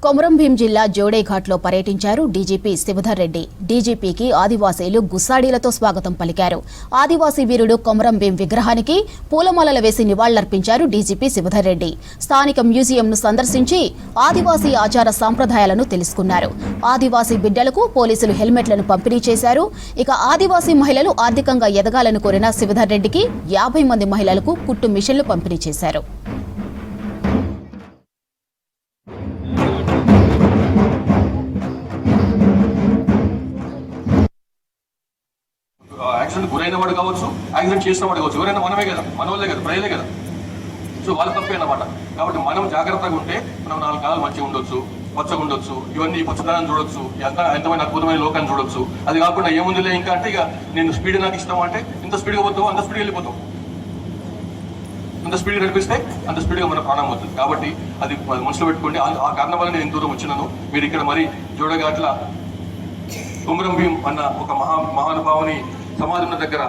కొమరం భీం జిల్లా జోడేఘాట్లో పర్యటించారు డీజీపీ శివధర్ రెడ్డి. డీజీపీకి ఆదివాసీలు గుస్సాడీలతో స్వాగతం పలికారు. ఆదివాసీ వీరుడు కొమరం భీం విగ్రహానికి పూలమాలలు వేసి నివాళులర్పించారు డీజీపీ శివధర్ రెడ్డి. స్థానిక మ్యూజియంను సందర్శించి ఆదివాసీ ఆచార సంప్రదాయాలను తెలుసుకున్నారు. ఆదివాసీ బిడ్డలకు పోలీసులు హెల్మెట్లను పంపిణీ చేశారు. ఇక ఆదివాసీ మహిళలు ఆర్థికంగా ఎదగాలని కోరిన శివధర్ రెడ్డికి 50 మంది మహిళలకు కుట్టు మిషన్లు పంపిణీ చేశారు. యాక్సిడెంట్ గురైన వాడు కావచ్చు, యాక్సిడెంట్ చేసిన వాడు కావచ్చు, ఎవరైనా మనమే కదా, మన వాళ్ళే కదా, ప్రజలే కదా. సో వాళ్ళు తప్పే అన్నమాట. కాబట్టి మనం జాగ్రత్తగా ఉంటే మనం 4 కాలాలు మంచిగా ఉండొచ్చు, పచ్చగా ఉండొచ్చు, ఇవన్నీ పచ్చదనాన్ని చూడొచ్చు, ఎంతమైన అద్భుతమైన లోకాన్ని చూడొచ్చు. అది కాకుండా ఏముందిలే ఇంకా అంటే ఇక నేను స్పీడ్ నాకు ఇష్టం అంటే ఇంత స్పీడ్గా పోతావు, అంత స్పీడ్గా వెళ్ళిపోతావు. అంత స్పీడ్గా నడిపిస్తే అంత స్పీడ్గా మన ప్రాణం అవుతుంది. కాబట్టి అది మనసులో పెట్టుకోండి. ఆ కారణం వల్ల నేను ఎంత దూరం వచ్చినాను. మీరు ఇక్కడ మరి జోడఘాట్ల కొమరం భీం అన్న ఒక మహానుభావుని సమాధి ఉన్న దగ్గర